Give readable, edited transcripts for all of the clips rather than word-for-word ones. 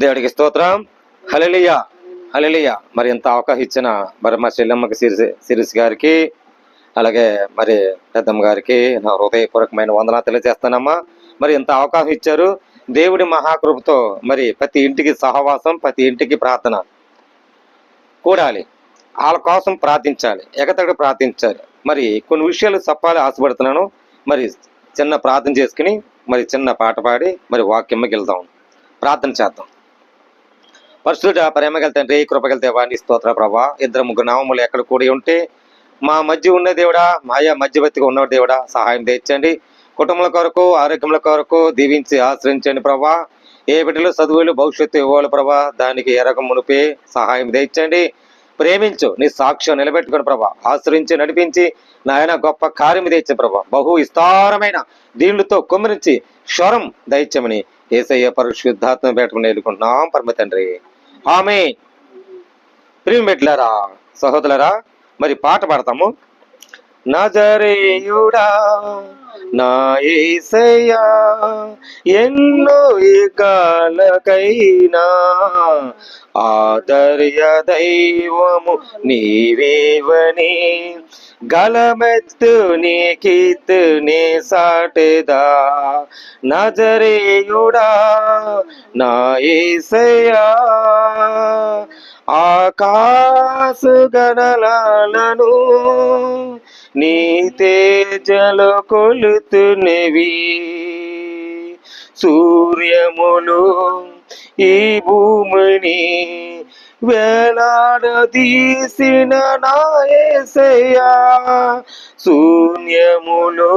దేవుడికి స్తోత్రం. హల్లెలూయా, హల్లెలూయా. మరి ఇంత అవకాశం ఇచ్చిన మరి మా చెల్లెమ్మకి సిరిస్ గారికి, అలాగే మరి పెద్దమ్మ గారికి నా హృదయపూర్వకమైన వందనాలు తెలియజేస్తానమ్మా. మరి ఇంత అవకాశం ఇచ్చారు. దేవుడి మహాకృపతో మరి ప్రతి ఇంటికి సహవాసం, ప్రతి ఇంటికి ప్రార్థన కూడాలి. వాళ్ళ కోసం ప్రార్థించాలి, ఎగతగడ ప్రార్థించాలి. మరి కొన్ని విషయాలు చెప్పాలి ఆశపడుతున్నాను. మరి చిన్న ప్రార్థన చేసుకుని మరి చిన్న పాట పాడి మరి వాక్యమ్మకి వెళ్దాం, ప్రార్థన చేద్దాం. పరిశుద్ధ ప్రేమగల తండ్రి, కృపగల దేవాన్ని స్తోత్ర ప్రభా. ఇద్దరు ముగ్గురు నామములు ఎక్కడ కూడి ఉంటే మా మధ్య ఉన్న దేవుడా, మాయా మధ్యవర్తిగా ఉన్న దేవుడా, సహాయం తెచ్చండి. కుటుంబాల కొరకు, ఆరోగ్యముల కొరకు దీవించి ఆశ్రయించండి ప్రభా. ఏ బిడ్డలు చదువులు భవిష్యత్తు ఇవ్వాలి ప్రభా, దానికి ఎరగ మునిపే సహాయం తెచ్చండి. ప్రేమించు, నీ సాక్ష్యం నిలబెట్టుకుని ప్రభా, ఆశ్రయించి నడిపించి నాయన గొప్ప కార్యం తెచ్చే ప్రభా. బహు విస్తారమైన దీనులతో కుమ్మరించి స్వరం దైత్యమని యేసయ్య పరిశుద్ధాత్మ పెట్టుకుని ఎదుర్కొంటున్నాం పరమ తండ్రి, ఆమేన్. ప్రియం బిడ్డలారా, సహోదరులారా, మరి పాట పాడతాము. నజరేయుడా నా యేసయ్యా, ఎన్నో యుగాలకైనా ఆదర్య దైవము నీవేవని, గలమెత్తు నీ కీర్తు నీ సాటెదా. నజరేయుడా నా యేసయ్యా, ఆకాశ గణలను నీ తేజలు కొలుతున్నవి, సూర్యములు ఈ భూమిని వేలాడదీసిన నా యేసయ్యా, శూన్యములు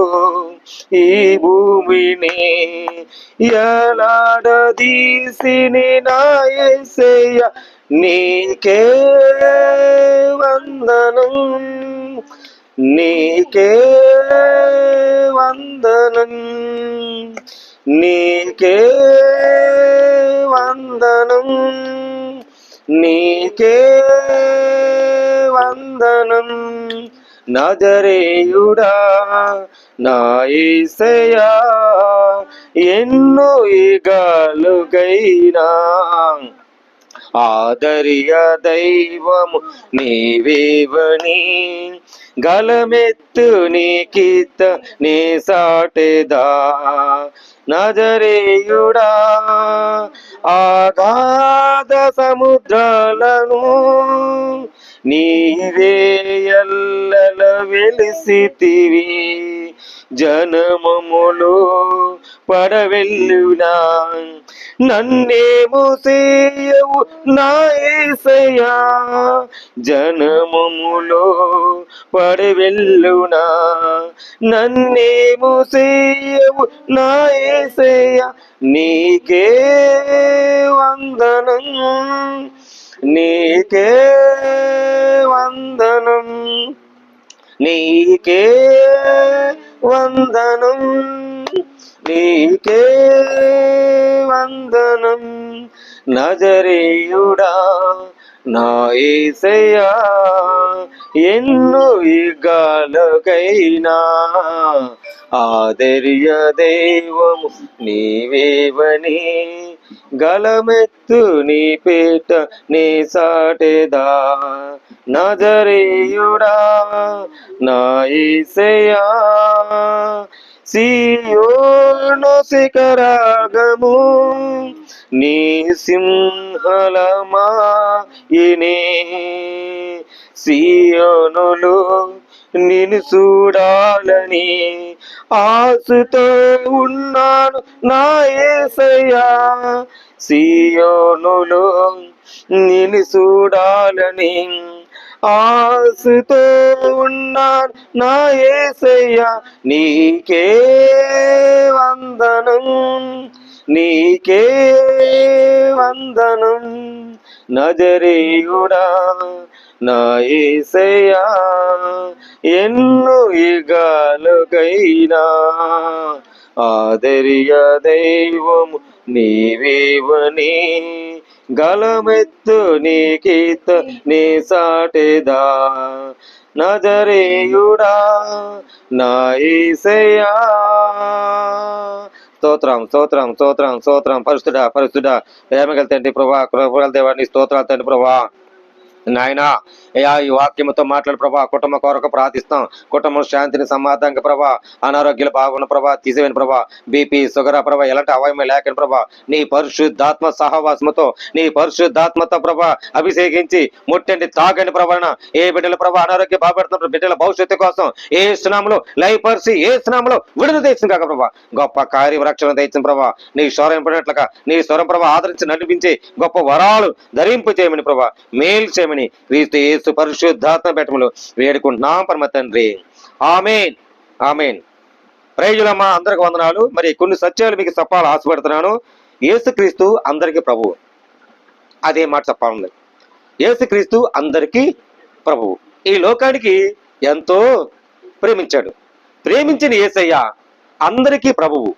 ఈ భూమిని వేలాడదీసిన నా యేసయ్యా, నీకే వందనం, నీకే వందనం, నీకే వందనం, నీకే వందనం. నజరేయుడా నా యేసయ్యా, ఎన్నో యుగాలుకైనా ఆదర్య దైవము నీవేవని, గలమెత్తు నీ కీర్త నీ సాటెదా. నజరేయుడా ఆగాధ సముద్రాలను నీవే ఎల్లల వెలిసితివి, జనమములు పడవెల్లునా నన్నేమో చేయవు నా యేసయ్యా, జనమములో పడవెల్లునా నన్నేమో చేయవు నా యేసయ్యా, నీకే వందనం, నీకే వందనం, నీకే వందనం, నీకే వందనం. నజరేయుడా నా యేసయ్యా, ఎన్నో యుగాలకైనా ఆదర్య దైవము నీవేవని, గలమెత్తు నీ పేట నీ సాటెదా. నజరేయుడా నా యేసయ్యా, సీయోను శిఖరాగము నీ సింహలమాయినే, సీయోనులు నిన్ను చూడాలని ఆశతో ఉన్నాను నా యేసయ్యా, సీయోనులు నిన్ను చూడాలని ఆశతో ఉన్నాను నా యేసయ్యా, నీకే వందనం, నీకే వందనం. నజరేయుడా నా యేసయ్యా, ఎన్నో యుగాలకైనా ఆదర్య దైవము నీవేవని, గలమెత్తు నీ కీర్త నీ సాటెదా. నజరేయుడా నా యేసయ్యా, స్తోత్రం స్తోత్రం స్తోత్రం స్తోత్రం. పరిశుద్ధ పరిశుద్ధ ప్రేమగల తండ్రి ప్రభా, కృపగల దేవాన్ని స్తోత్రాలు తండ్రి ప్రభా. నాయన అయ్యా, ఈ వాక్యంతో మాట్లాడు ప్రభా. కుటుంబ కొరకు ప్రార్థిస్తాం. కుటుంబం శాంతిని సమాధానంగా ప్రభా, అనారోగ్యాలు బాగున్న ప్రభా తీసేవని ప్రభా, బీపీ షుగర్ ప్రభా, ఎలాంటి అవయవం లేకని ప్రభా, నీ పరిశుద్ధాత్మ సహవాసముతో, నీ పరిశుద్ధాత్మతో ప్రభా అభిషేకించి ముట్టండి, తాగండి ప్రభా. ఏ బిడ్డల ప్రభా అనారోగ్య బాగుపడుతున్న బిడ్డల భవిష్యత్తు కోసం ఏ స్నామంలో లయపరిచి, ఏ స్నామంలో విడుదల తెచ్చిన కాక ప్రభా, గొప్ప కార్యరక్షణ తెచ్చిన ప్రభా, నీ స్వరం పడినట్లుగా నీ స్వరం ప్రభా ఆదరించి నడిపించి గొప్ప వరాలు ధరింపు చేయమని ప్రభా, మేలు చేయమని క్రీస్తు యేసు పరిశుద్ధాత్మ పెట్టములు వేడుకుంటున్నాం పరమ తండ్రి. ఆమేన్ ఆమేన్. ప్రైజులమ్మా, అందరికి వందనాలు. మరి కొన్ని సత్యాలు మీకు చెప్పాలని ఆశపడుతున్నాను. యేసుక్రీస్తు అందరికీ ప్రభువు. అదే మాట చెప్పాలి. యేసుక్రీస్తు అందరికీ ప్రభువు. ఈ లోకానికి ఎంతో ప్రేమించాడు. ప్రేమించిన యేసయ్య అందరికీ ప్రభువు.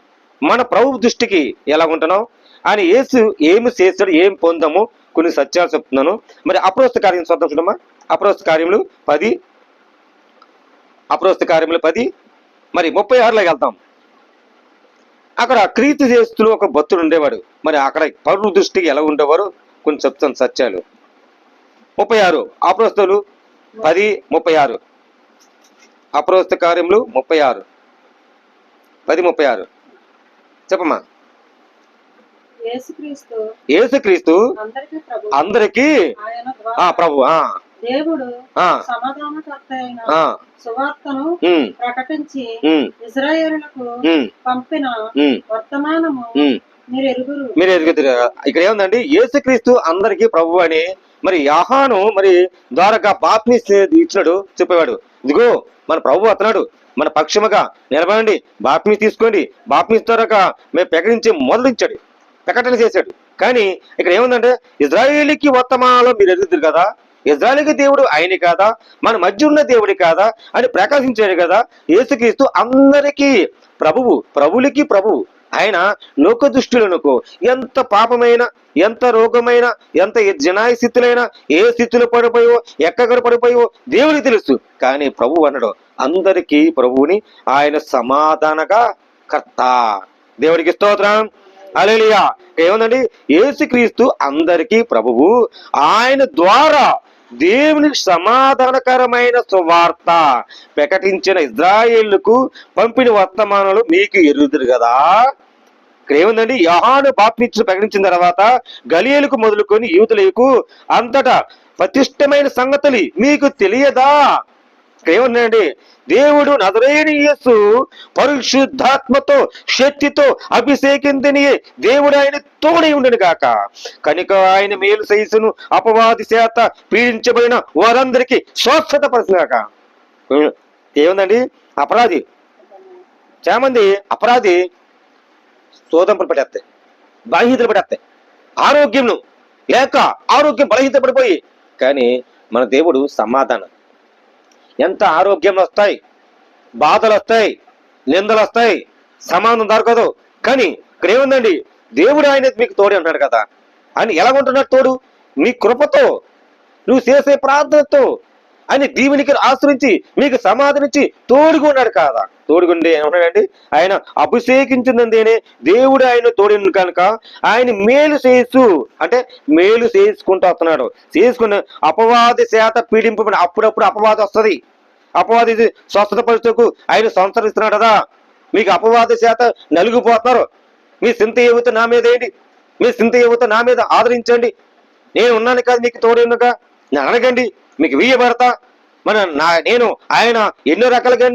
మన ప్రభు దృష్టికి ఎలా ఉంటున్నాం, ఆయన యేసు ఏమి చేస్తాడు, ఏం పొందాము, కొన్ని సత్యాలు చెప్తున్నాను. మరి అపోస్తల కార్యం చూద్దాం చూడమ్మా. అపోస్తల కార్యములు 10, అపోస్తల కార్యములు 10 మరి 36లోకి వెళ్తాం. అక్కడ క్రీస్తు చేస్తులు ఒక భక్తుడు ఉండేవాడు. మరి అక్కడ పరుల దృష్టికి ఎలా ఉండేవారు కొన్ని చెప్తాను సత్యాలు. 36 అపోస్తలు 10:36. అపోస్తల కార్యములు 36 10:36 చెప్పమ్మా. యేసుక్రీస్తు అందరికీ ప్రభు. దేవుడు సమాధానకర్త అయిన సువార్తను ప్రకటించి ఇశ్రాయేలులకు పంపిన వర్తమానము మీరు ఎరుగుతారు. ఇక్కడ ఏముందండి, యేసుక్రీస్తు అందరికీ ప్రభు అని మరి యోహాను మరి ద్వారగా బాప్తిస్మం ఇచ్చినాడు, చెప్పేవాడు. ఇదిగో మన ప్రభు అతనాడు, మన పక్షముగా నిలబడండి, బాప్తిస్మం తీసుకోండి, బాప్తిస్మం ద్వారా మేము ప్రకటన చేశాడు. కానీ ఇక్కడ ఏముందంటే, ఇజ్రాయేలీకి వర్తమానంలో మీరు ఎదుగుతారు కదా, ఇజ్రాయేలీకి దేవుడు ఆయన కాదా, మన మధ్య ఉన్న దేవుడి కాదా అని ప్రకాశించాడు కదా. యేసుక్రీస్తు అందరికీ ప్రభువు, ప్రభువులకి ప్రభువు. ఆయన లోక దుష్టులకు ఎంత పాపమైన, ఎంత రోగమైన, ఎంత జనాయ స్థితులైనా, ఏ స్థితిలో పడిపోయో, ఎక్కడ పడిపోయో దేవుడికి తెలుసు. కానీ ప్రభువు అన్నాడు అందరికీ ప్రభువుని, ఆయన సమాధానగా కర్త. దేవుడికి స్తోత్రం. హల్లెలూయా. ఏముందండి, యేసుక్రీస్తు అందరికీ ప్రభువు. ఆయన ద్వారా దేవునికి సమాధానకరమైన సువార్త ప్రకటించిన ఇజ్రాయేలుకు పంపిన వర్తమానాలు మీకు ఎరుగుదురు కదా. ఇక్కడ ఏముందండి, యోహాను బాప్తిస్మం ప్రకటించిన తర్వాత గలియేలుకు మొదలుకొని యూదులకు అంతటా ప్రతిష్టమైన సంగతులు మీకు తెలియదా. ఇక్కడ ఏముందండి, దేవుడు నజరేయుని యేసు పరిశుద్ధాత్మతో శక్తితో అభిషేకిందని దేవుడు ఆయన తోడై ఉండను గాక. కనుక ఆయన మేలు సైసును అపవాది చేత పీడించబడిన వారందరికీ స్వస్థత పరచుగాక. ఏముందండి, అపరాధి చాలా మంది అపరాధి శోధంపులు పడేస్తాయి, బలహీనతలు పడేస్తాయి, ఆరోగ్యం బలహీనత పడిపోయి. కానీ మన దేవుడు సమాధానం. ఎంత ఆరోగ్యం వస్తాయి, బాధలు వస్తాయి, నిందలు వస్తాయి, సమాధానం దొరకదు. కానీ ఇక్కడ ఏముందండి, దేవుడు ఆయన మీకు తోడు అంటున్నాడు కదా. అని ఎలాగుంటున్నాడు తోడు? మీ కృపతో, నువ్వు చేసే ప్రార్థనతో, ఆయన దీవునికి ఆశ్రయించి మీకు సమాధానించి తోడుగా ఉన్నాడు కదా. తోడుగుండి ఏమంటాడండి, ఆయన అభిషేకించిందేనే దేవుడు ఆయన తోడు కనుక ఆయన మేలు చేసు అంటే మేలు చేసుకుంటూ వస్తున్నాడు. చేసుకున్న అపవాది చేత పీడింపబడి అప్పుడప్పుడు అపవాది వస్తుంది. అపవాది స్వస్థత పరిస్థితులకు ఆయన సంచరిస్తున్నాడు కదా. మీకు అపవాది చేత నలిగిపోతున్నారు. మీ చింత ఏవుతో నా మీద ఏంటి, మీ చింత ఏవుతో నా మీద ఆదరించండి, నేను ఉన్నాను కదా మీకు తోడుగా అడగండి, మీకు వీయబడతా. నేను ఆయన ఎన్నో రకాలుగా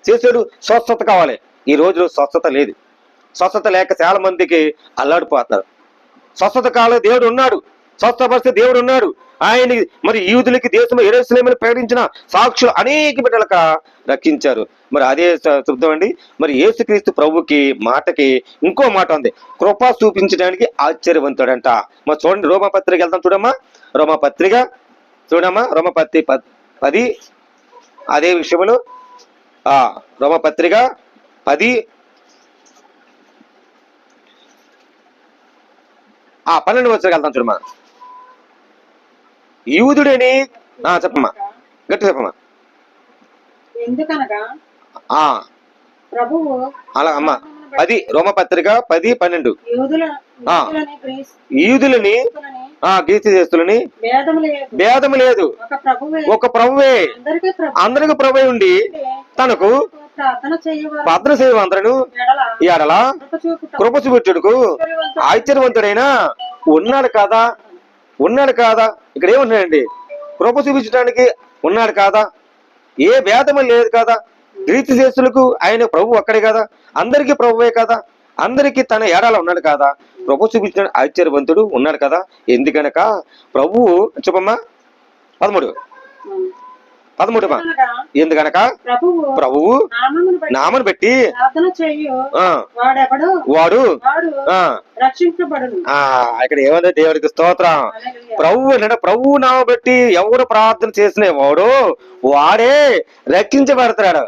చేసాడు. స్వస్థత కావాలి. ఈ రోజు స్వస్థత లేదు. స్వస్థత లేక చాలా మందికి అల్లాడిపోతున్నారు. స్వస్థత కావాలి, దేవుడు ఉన్నాడు, స్వస్థపరిస్తే దేవుడు ఉన్నాడు. ఆయన మరి యూదులకి దేశంలో యెరూషలేమును ప్రకటించిన సాక్షులు అనేక బిడ్డలకు రక్షించారు. మరి అదే శబ్దం అండి. మరి యేసుక్రీస్తు ప్రభుకి మాటకి ఇంకో మాట ఉంది, కృప చూపించడానికి ఆశ్చర్యవంతుడంట. మరి చూడండి, రోమపత్రిక వెళ్తాం చూడమ్మా. రోమపత్రిక చూడమ్మా, రోమపత్రిక 10 అదే విషయంలో రోమపత్రిక 10 12 వచ్చరికి వెళ్తాం చూడమ్మా. యూదుడని చెప్పమ్మా, గట్టి చెప్పమ్మా. ఎందుకనగా ప్రభువు అలా అమ్మా 10 రోమపత్రిక 10:12 యూదుల- ఆ. యూదులని గ్రీస్- యూదులని గ్రీసులని గీతి చేస్తులని భేదము లేదు, ఒక ప్రభువే ఒక ప్రభువే అందరికీ ప్రభు అందరికి ప్రభువే ఉండి తనకు ప్రార్థన చేయవారు భద్ర సేవంతరను ఎడల ఎడల కృప చూపుట కృప చూపెట్టుడుకు ఆశ్చర్యవంతుడైనా ఉన్నాడు కాదా, ఉన్నాడు కాదా? ఇక్కడ ఏమున్నాడండి? కృప చూపించడానికి ఉన్నాడు కాదా? ఏ భేదము లేదు కదా. గ్రీసు దేశులకు ఆయన ప్రభు అక్కడే కదా, అందరికీ ప్రభువే కదా, అందరికీ తన ఏడాల ఉన్నాడు కదా, ప్రభు చూపించిన ఆశ్చర్యవంతుడు ఉన్నాడు కదా. ఎందుకనక ప్రభువు చెప్పమ్మా 13 ఎందుకనక ప్రభువు ప్రభువు నామమును బట్టి నామను పెట్టి ప్రార్థన చేయు ఆ వాడెవడు వాడు వాడు ఆ రక్షించబడును. ఇక్కడ ఏమంటే దేవుడికి స్తోత్రం. హల్లెలూయా. ప్రభు అంటే ప్రభు నామ బట్టి ఎవరు ప్రార్థన చేసిన వాడు వాడే రక్షించబడతాడు.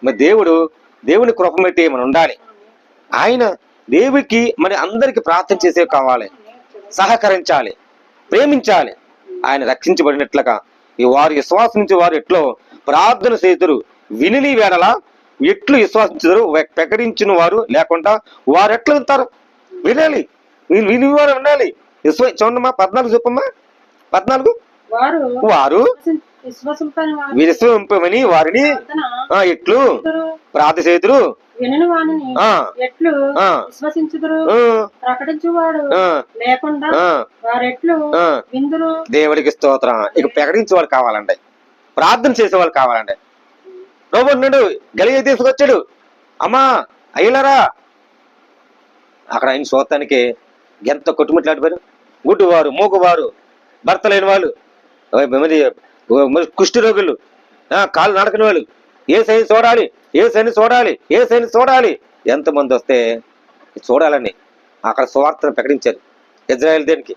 మరి దేవుని కృప బట్టి మనం ఉండాలి. ఆయన దేవుడికి మరి అందరికి ప్రార్థన చేసే కావాలి, సహకరించాలి, ప్రేమించాలి. ఆయన రక్షించబడినట్లుగా ఈ వారు విశ్వాసించే వారు ఎట్లో ప్రార్థన చేతురు విని వేడలా ఎట్లు విశ్వాసించరు, ప్రకటించిన వారు లేకుండా వారు ఎట్లా వింటారు? వినాలి, విని వారు వినాలి. చూడమ్మా 14 చెప్పమ్మా 14 వారు విశ్వసింపని వారు విశ్వసింపమని వారిని ప్రార్థన ఎట్లు చేతురు. ప్రార్థన చేతురు వినని వానిని ఎట్లు విశ్వసించుదురు. ప్రకటించువాడు లేకుండా వారెట్లు విందురు. దేవుడికి స్తోత్రం. ఇక ప్రకటించేవాడు కావాలండి, ప్రార్థన చేసేవాళ్ళు కావాలండి. రోబో ఉన్నాడు, గలియ తీసుకొచ్చాడు, అమ్మా అయ్యలారా. అక్కడ ఆయన చూడటానికి ఎంత కొట్టుమిట్లాడిపోయారు. గుడ్డువారు, మూగువారు, భర్త లేని వాళ్ళు, మరి కుష్టి రోగులు, కాళ్ళు నడకని వాళ్ళు, ఏ సైని చూడాలి, ఏ సైని చూడాలి, ఏ సైని చూడాలి. ఎంతమంది వస్తే చూడాలని అక్కడ సువార్తను ప్రకటించారు. ఇజ్రాయెల్ దేనికి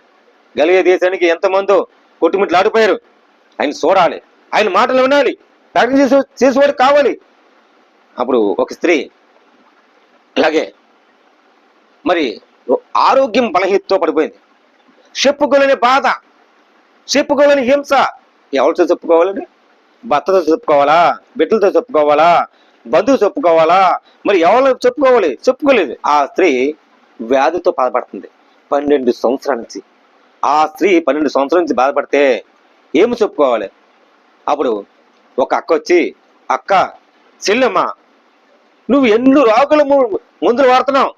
గలియ దేశానికి ఎంతమందో కొట్టుమిట్లు ఆడిపోయారు. ఆయన చూడాలి, ఆయన మాటలు వినాలి, ప్రకటన చేసేవాడు కావాలి. అప్పుడు ఒక స్త్రీ అలాగే మరి ఆరోగ్యం బలహీనతో పడిపోయింది. చెప్పుకోలేని బాధ, చెప్పుకోలేని హింస. ఎవరితో చెప్పుకోవాలండి? భర్తతో చెప్పుకోవాలా, బిడ్డలతో చెప్పుకోవాలా, బంధువు చెప్పుకోవాలా, మరి ఎవరు చెప్పుకోవాలి? చెప్పుకోలేదు. ఆ స్త్రీ వ్యాధితో బాధపడుతుంది 12 సంవత్సరాల నుంచి. ఆ స్త్రీ 12 సంవత్సరాల నుంచి బాధపడితే ఏమి చెప్పుకోవాలి? అప్పుడు ఒక అక్క వచ్చి, అక్క చెల్లెమ్మ నువ్వు ఎన్ని రోగుల మందులు వాడుతున్నావు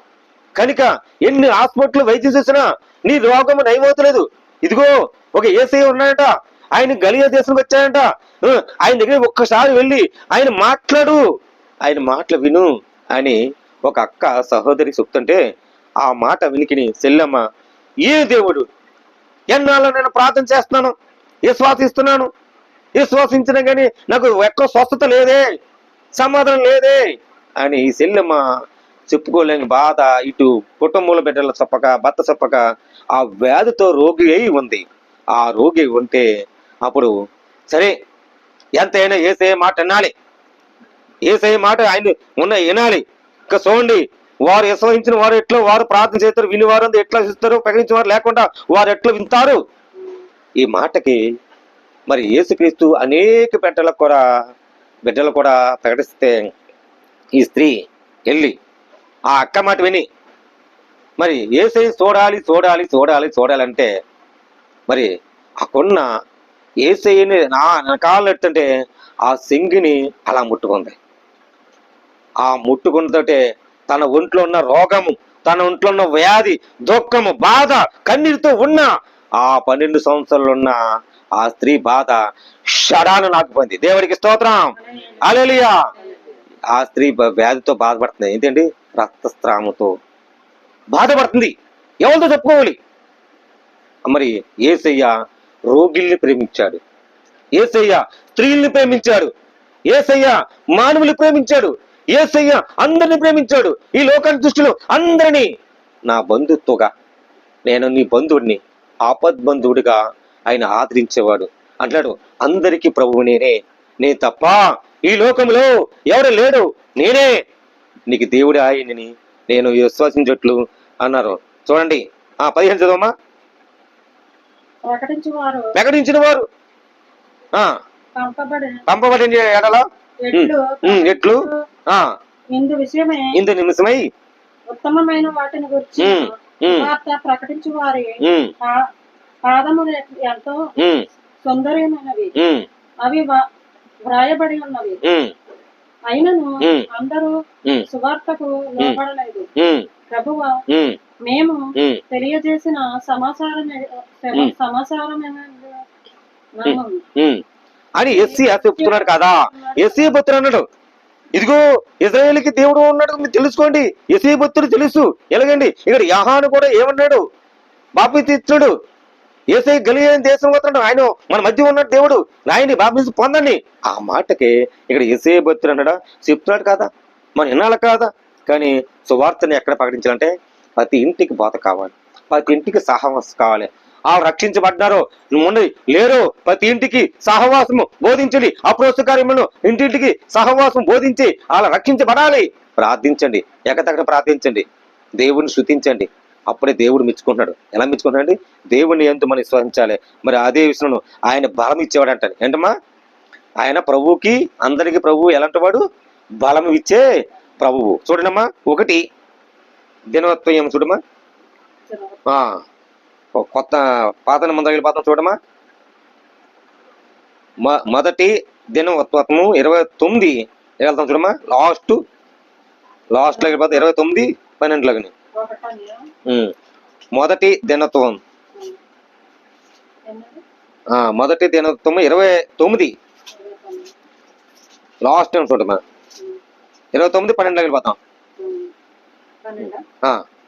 కనుక, ఎన్ని హాస్పిటల్ వైద్యం చేసినా నీ రోగము నయమవుతలేదు. ఇదిగో ఒక యేసయ్య ఉన్నాడట, ఆయన గలియ దేశంకి వచ్చాడంట, ఆయన దగ్గర ఒక్కసారి వెళ్ళి ఆయన మాట్లాడు, ఆయన మాటలు విను అని ఒక అక్క సహోదరి చెప్తుంటే ఆ మాట వినికిని చెల్లెమ్మ, ఏ దేవుడు ఎన్నాళ్ళు నేను ప్రార్థన చేస్తున్నాను, విశ్వాసిస్తున్నాను, విశ్వాసించిన కానీ నాకు ఎక్కువ స్వస్థత లేదే, సమాధానం లేదే అని ఈ చెల్లెమ్మ చెప్పుకోలేని బాధ. ఇటు కుటుంబంలో బిడ్డల చెప్పక, భర్త చెప్పక ఆ వ్యాధితో రోగి అయి ఉంది. ఆ రోగి ఉంటే అప్పుడు సరే ఎంతైనా ఏసే మాట వినాలి, ఏసే మాట ఆయన ఉన్న వినాలి. ఇంకా చూడండి, వారు విశ్వసించిన వారు ఎట్లా వారు ప్రార్థన చేస్తారు, విని వారు ఎట్లా ఇస్తారు, ప్రకటించిన వారు లేకుండా వారు ఎట్లా వింటారు. ఈ మాటకి మరి యేసుక్రీస్తు అనేక బిడ్డలు కూడా ప్రకటిస్తే ఈ స్త్రీ వెళ్ళి ఆ అక్క మాట విని మరి యేసయ్య చూడాలి చూడాలి చూడాలి చూడాలంటే మరి అక్కడున్న యేసయ్యని నా కాళ్ళు ఎట్టంటే ఆ సింగిని అలా ముట్టుకుంది. ఆ ముట్టుకున్నతోటే తన ఒంట్లో ఉన్న రోగము, తన ఒంట్లో ఉన్న వ్యాధి, దుఃఖము, బాధ, కన్నీరుతో ఉన్న ఆ 12 సంవత్సరాలు ఉన్న ఆ స్త్రీ బాధ షడాను నాకుపోయింది. దేవుడికి స్తోత్రం, హల్లెలూయా. ఆ స్త్రీ వ్యాధితో బాధపడుతుంది. ఏంటండి? రక్తస్రావంతో బాధపడుతుంది. ఎవరితో చెప్పుకోవాలి? మరి యేసయ్య రోగిల్ని ప్రేమించాడు, యేసయ్య స్త్రీల్ని ప్రేమించాడు, యేసయ్య మానవుల్ని ప్రేమించాడు, యేసయ్య అందరిని ప్రేమించాడు. ఈ లోకాన్ని దృష్టిలో అందరినీ నా బంధుత్వగా, నేను నీ బంధువుడిని, ఆపద్బంధువుడిగా ఆయన ఆదరించేవాడు. అంటాడు, అందరికీ ప్రభువు నే తప్ప ఈ లోకంలో ఎవరు లేడు, నేనే నీకు దేవుడు ఆయనని నేను విశ్వసించట్లు అన్నారు. చూడండి 15 చదవమ్మా. ప్రకటించిన వారు పంపబడిన ఎడల ఎట్లు ఇందు నిమిషమై ఉత్తమమైన వాటిని గురించి ఉమ్, ఉమ్, వార్త ప్రకటించు వారి ఉమ్, పాదములు ఎంతో ఉమ్, సుందరమైనవి, ఉమ్, అవి వ్రాయబడి ఉన్నవి. ఉమ్, అయినను ఉమ్, అందరూ ఉమ్, సువార్తకు లోబడలేదు. ఉమ్, ప్రభువా, ఉమ్, మేము ఉమ్, తెలియజేసిన సమాచారం ఉమ్ అని ఎస్సీ చెప్తున్నాడు కదా. ఎస్సీ భక్తుడు అన్నాడు, ఇదిగో ఇజ్రాయేల్కి దేవుడు ఉన్నాడు మీరు తెలుసుకోండి. ఎస్సీ భక్తుడు తెలుసు. ఎలాగండి ఇక్కడ యాహాను కూడా ఏమన్నాడు, బాప్తీసం ఇచ్చాడు. ఏసై గలిలయ దేశం పోతున్నాడు, ఆయన మన మధ్య ఉన్నాడు దేవుడు, ఆయన్ని బాప్తీసం పొందండి. ఆ మాటకి ఇక్కడ ఎస్సీ భక్తుడు అన్నాడా చెప్తున్నాడు కదా, మనం వినాలి కాదా. కానీ సువార్తని ఎక్కడ ప్రకటించాలంటే ప్రతి ఇంటికి బోధ కావాలి, ప్రతి ఇంటికి సహవాసం కావాలి. ఆ రక్షించబడ్డారో ఉండదు లేరో ప్రతి ఇంటికి సహవాసము బోధించండి. అప్రోస్తల కార్యములను ఇంటింటికి సహవాసం బోధించి అలా రక్షించబడాలి. ప్రార్థించండి, ఎక్కడెక్కడ ప్రార్థించండి, దేవుడిని స్తుతించండి. అప్పుడే దేవుడు మెచ్చుకుంటున్నాడు. ఎలా మెచ్చుకుంటున్నాడు? దేవుడిని ఎంతో మనం విశ్వసించాలి. మరి అదే విషయంలో ఆయన బలం ఇచ్చేవాడు అంటాడు. ఏంటమ్మా, ఆయన ప్రభువుకి అందరికి ప్రభువు ఎలాంటి వాడు? బలం ఇచ్చే ప్రభువు. చూడండమ్మా, ఒకటి దినవత్వం ఏమో చూడమ్మా, కొత్త పాత నిబంధనకి వెళ్ళిపోతాం చూడమ్మా. మొదటి దినవత్వము 29 వెళ్తాం చూడమ్మా. లాస్ట్ లో వెళ్ళిపోతాం 29:12. మొదటి దినత్వం, మొదటి దినత్వం 29 లాస్ట్ చూడమ్మా. 29:12 వెళ్ళిపోతాం.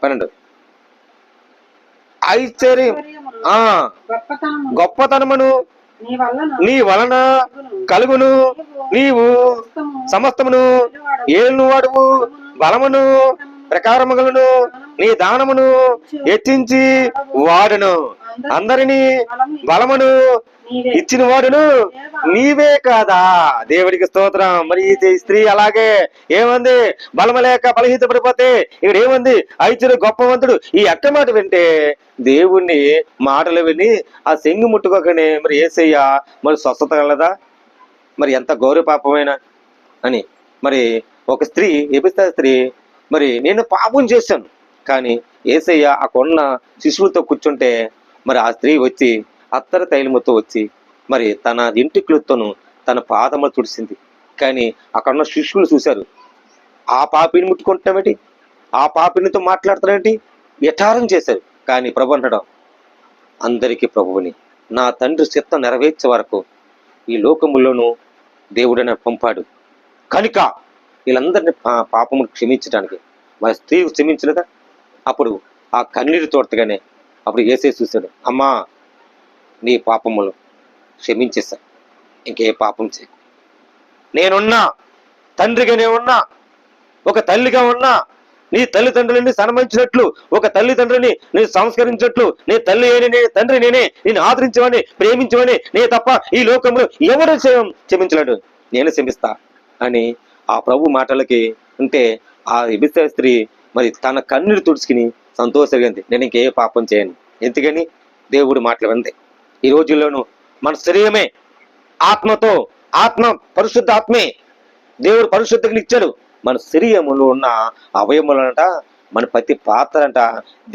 12 ఐశ్వర్యం గొప్పతనమును నీ వలన కలుగును, నీవు సమస్తమును ఏళ్ళు వాడువు, బలమును ప్రకారములను నీ దానమును హెచ్చించి వాడును, అందరినీ బలమును ఇచ్చిన వాడును నీవే కాదా. దేవుడికి స్తోత్రం. మరి ఈ స్త్రీ అలాగే ఏమంది, బలము లేక బలహీత పడిపోతే ఇక్కడ ఏమంది, ఐశ్వర్య గొప్పవంతుడు. ఈ అక్క మాట వింటే దేవుణ్ణి మాటలు విని ఆ సెంగు ముట్టుకోకనే మరి యేసయ్య మరి స్వస్థత కలదా. మరి ఎంత గౌరవ పాపమైన అని. మరి ఒక స్త్రీ, ఎబిస్తా స్త్రీ, మరి నేను పాపం చేశాను కానీ యేసయ్య ఆ కొన్న శిశువుతో కూర్చుంటే మరి ఆ స్త్రీ వచ్చి అత్తర తైలముతో వచ్చి మరి తన ఇంటికులతోనూ తన పాదములు తుడిసింది. కానీ అక్కడున్న శిష్యులు చూశారు, ఆ పాపిని ముట్టుకుంటామేంటి, ఆ పాపినితో మాట్లాడుతామేంటి, యఠారం చేశారు. కానీ ప్రభు అంటాడు, అందరికీ ప్రభువుని నా తండ్రి చిత్తం నెరవేర్చే వరకు ఈ లోకములోనూ దేవుడని పంపాడు కనుక వీళ్ళందరినీ పాపములు క్షమించడానికి. మరి స్త్రీ క్షమించలేదా? అప్పుడు ఆ కన్నీరు తోడతగానే అప్పుడు యేసే చూశాడు, అమ్మా నీ పాపములు క్షమించేశా, ఇంకే పాపం చేయ. నేనున్నా, తండ్రిగానే ఉన్నా, ఒక తల్లిగా ఉన్నా, నీ తల్లిదండ్రులని సన్మానించినట్లు, ఒక తల్లిదండ్రులని నేను సంస్కరించినట్లు, నీ తల్లి అని నీ తండ్రి నేనే, నేను ఆదరించమని ప్రేమించమని నే తప్ప ఈ లోకంలో ఎవరు క్షమించలేడు, నేను క్షమిస్తా అని ఆ ప్రభు మాటలకి ఉంటే ఆ ఎబిస్తా స్త్రీ మరి తన కన్నీరు తుడుచుకుని సంతోషంగా, నేను ఇంకే పాపం చేయను. ఎందుకని దేవుడు మాటలు అంతే. ఈ రోజుల్లోనూ మన శరీరమే ఆత్మతో, ఆత్మ పరిశుద్ధ ఆత్మే దేవుడు పరిశుద్ధతని ఇచ్చాడు. మన శరీరములో ఉన్న అవయములంట, మన ప్రతి పాత్రంట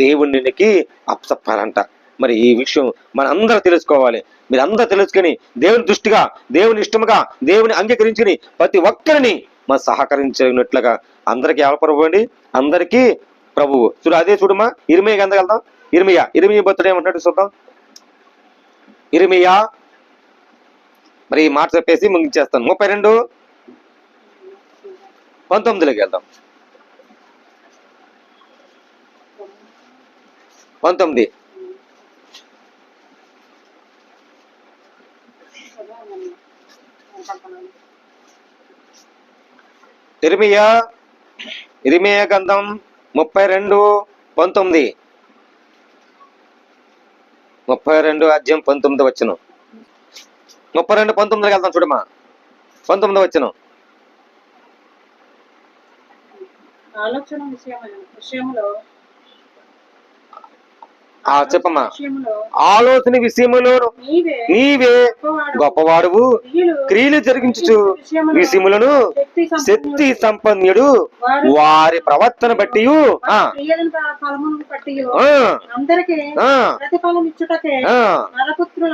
దేవునికి అప్పచెప్పాలంట. మరి ఈ విషయం మన అందరూ తెలుసుకోవాలి. మీరు అందరూ తెలుసుకొని దేవుని దృష్టిగా, దేవుని ఇష్టముగా, దేవుని అంగీకరించుకుని ప్రతి ఒక్కరిని మనం సహకరించినట్లుగా అందరికీ ఎవరు ప్రభువు అండి? అందరికీ ప్రభువు. చూడు, అదే చూడమ్మా, ఇర్మియా గంధ వెళ్దాం. ఇర్మియా బతుడు ఏమంటాడు చూద్దాం. ఇర్మియా మరి ఈ మాట చెప్పేసి ముగించేస్తాను. 32:19 వెళ్దాం. 19 ఇర్మియా గ్రంథం 32:19. 32 అధ్యాయం 19 వచనం. 32:19 వెళ్దాం చూడమ్మా. 19 వచనం. ఆలోచన విషయంలో చెప్పమ్మా. విషయంలో ఆలోచన విషయములోను నీవే నీవే గొప్పవాడవు. గొప్పవాడువు, క్రియలు జరిగించుచు విషయములను శక్తి సంపన్నుడు, వారి ప్రవర్తన బట్టి ఫలమును బట్టి అందరికి ప్రతిఫలం ఇచ్చుటకే నరపుత్రుల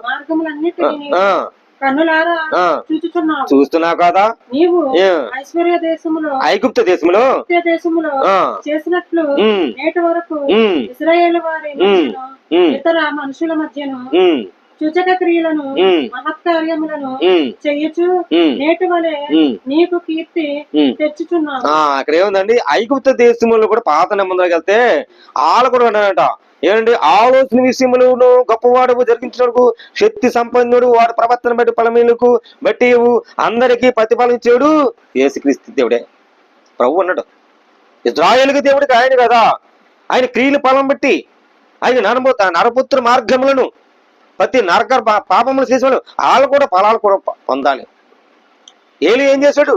మార్గములన్నిటినీ కన్నులారా చూచుచున్నావు. చూస్తున్నావు కదా, నీవు ఐశ్వర్య దేశములో ఐగుప్త దేశములో చేసినట్లు నేటి వరకు ఇశ్రాయేలు వారి మధ్యను ఇతర మనుషుల మధ్యను సూచక క్రియలను మహత్కార్యములను చెయ్యొచ్చు నేటి వలె నీకు కీర్తి తెచ్చుచున్నావు. అక్కడ ఏముందండి, ఐగుప్త దేశములో కూడా పాత నిబంధనకి వెళ్తే వాళ్ళు కూడా ఉన్నారంట. ఏమండి, ఆలోచన విషయములను గొప్పవాడు జరిగించడానికి శక్తి సంపన్నుడు, వాడు ప్రవర్తన బట్టి ఫలమీలకు బట్టి అందరికీ ప్రతిఫలం ఇచ్చాడు యేసుక్రీస్తు దేవుడే. ప్రభు అన్నాడు, ఇశ్రాయేలుకి దేవుడికి ఆయన కదా, ఆయన క్రియలు ఫలం బట్టి ఆయన నరపుత్ర మార్గములను ప్రతి నరక పాపములు చేసేవాళ్ళు వాళ్ళు కూడా ఫలాలు కూడా పొందాలి. ఏలి ఏం చేశాడు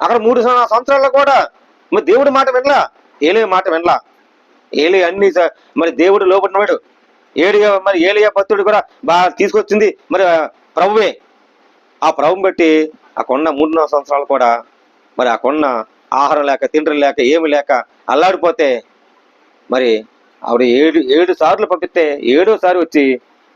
అక్కడ 3 సంవత్సరాల్లో కూడా మరి దేవుడి మాట వినలా, ఏలి మాట వినలా. ఏలి అన్ని మరి దేవుడు లోపడినవాడు. ఏలియా భక్తుడు కూడా బాగా తీసుకొచ్చింది మరి ప్రభువే. ఆ ప్రభుని బట్టి ఆ కొండ 3 సంవత్సరాలు కూడా మరి ఆ కొండ ఆహారం లేక తిండి లేక ఏమి లేక అల్లాడిపోతే మరి ఆవిడ 7 సార్లు పంపిస్తే 7వ సారి వచ్చి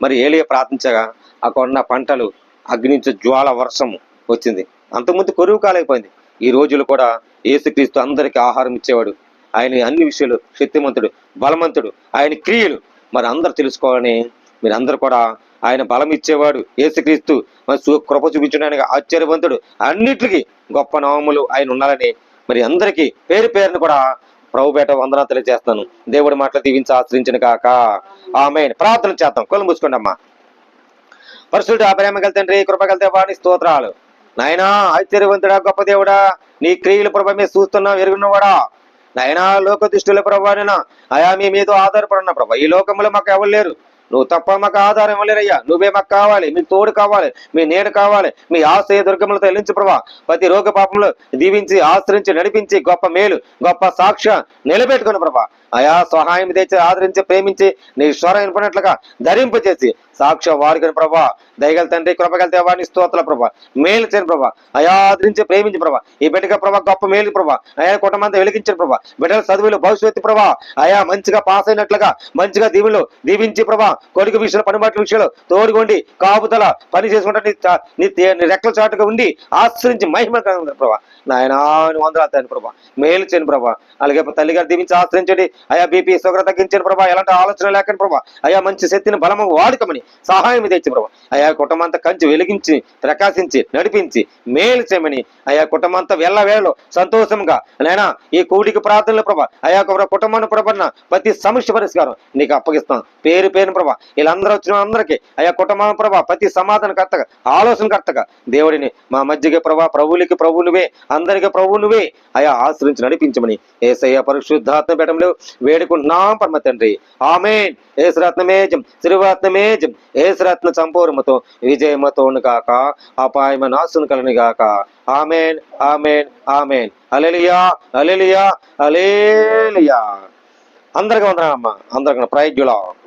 మరి ఏలియా ప్రార్థించగా ఆ కొండ పంటలు అగ్నించే జ్వాల వర్షం వచ్చింది. అంతకుముందు కొరువు కాలైపోయింది. ఈ రోజులు కూడా యేసుక్రీస్తు అందరికీ ఆహారం ఇచ్చేవాడు. ఆయన అన్ని విషయాలు శక్తిమంతుడు, బలవంతుడు, ఆయన క్రియలు మరి అందరు తెలుసుకోవాలని మీరు అందరు కూడా ఆయన బలం ఇచ్చేవాడు యేసుక్రీస్తు, మరి కృప చూపించడానికి ఆశ్చర్యవంతుడు, అన్నిటికీ గొప్ప నామములు ఆయన ఉండాలని మరి అందరికీ పేరు పేరును కూడా ప్రభుపేట వందనాలు తెలియజేస్తాను. దేవుడి మాటలు దీవించి ఆశ్రయించిన కాక ఆమేన్. ప్రార్థన చేద్దాం. కళ్ళు మూసుకోండి అమ్మా. పరిశుద్ధుడా, ప్రేమగల తండ్రి, కృపగల దేవాని స్తోత్రాలు. నాయనా ఆశ్చర్యవంతుడా, గొప్ప దేవుడా, నీ క్రియల ప్రభ మీద చూస్తున్నాం, ఎరుగున్నవాడా నాయనా. లోక దృష్టిలో ప్రభావైనా అయా మీ మీద ఆధారపడిన ప్రభా, ఈ లోకంలో మాకు ఎవరు లేరు, నువ్వు తప్ప మాకు ఆధారం ఇవ్వలేరయ్యా. నువ్వే మాకు కావాలి, మీ తోడు కావాలి, మీ నీడ కావాలి, మీ ఆశ్రయ దుర్గములతో వెళ్ళించు ప్రభా. ప్రతి రోగ పాపంలో దీవించి ఆశ్రయించి నడిపించి గొప్ప మేలు గొప్ప సాక్ష్య నిలబెట్టుకుని ప్రభా. అయా సహాయం తెచ్చి ఆదరించి ప్రేమించి నీ స్వరం వినపడినట్లుగా ధరింపచేసి సాక్ష్య వారికని ప్రభా. దయగల తండ్రి, కృపగల దేవాని స్తోత్రాల ప్రభా. మేలు చేయని ప్రభా, అయా ఆదరించి ప్రేమించి ప్రభా. ఈ బిడ్డగా ప్రభా గొప్ప మేలు ప్రభా. అయా కుటుంబంతో వెలిగించిన ప్రభా. బిడ్డల చదువులు భవిష్యత్తు ప్రభా అయా మంచిగా పాస్ అయినట్లుగా మంచిగా దీవించి ప్రభా. కొడుకు విషయంలో పనిబాట్ల విషయంలో తోడుగొండి కాపుతల పని చేసుకుంటా నీ రెక్కల చాటుగా ఉండి ఆశ్రయించి మహిమ ప్రభా. నాయనా వందనాలు తండ్రి ప్రభా. మేలు చేయని ప్రభా. అలాగే తల్లిగారు దీవించి ఆశ్రయించండి. అయా బీపీ షుగర్ తగ్గించండి ప్రభా. ఎలాంటి ఆలోచన లేకండి ప్రభా. అయా మంచి శక్తిని బలము వాడుకమని సహాయం తెచ్చి ప్రభా. అయా కుటుంబంతా కంచి వెలిగించి ప్రకాశించి నడిపించి మేలు చేయమని అయా కుటుంబంతా వేళలో సంతోషంగా నాయనా ఈ కూడికి ప్రార్థనలు ప్రభా. అయా కుటుంబాన్ని ప్రభన్న ప్రతి సమస్య పరిష్కారం నీకు అప్పగిస్తాం. పేరు ప్రభా. వీళ్ళందరూ వచ్చిన అందరికీ అయా కుటుంబం ప్రభా ప్రతి సమాధానకర్తగా ఆలోచనకర్తగా దేవుడిని మా మధ్యకి ప్రభా. ప్రభువులకి ప్రభు నువ్వే, అందరికీ ప్రభు నువ్వే అయా ఆశ్రయించి నడిపించమని యేసయ్య పరిశుద్ధాత్మ బేటంలో వేడుకుంటున్నాం పరమ తండ్రి. ఆమేన్. ఏసురత్నమేజం శ్రీరత్నమేజం ఏసురత్న సంపూర్ణతో విజయమతోను కాక అపాయమ నాశను కలని గాక. ఆమేన్ ఆమేన్ ఆమేన్. హల్లెలూయా హల్లెలూయా హల్లెలూయా. అందరికీ వందనాలమ్మా. అందరికీ ప్రైజ్ ది లార్డ్.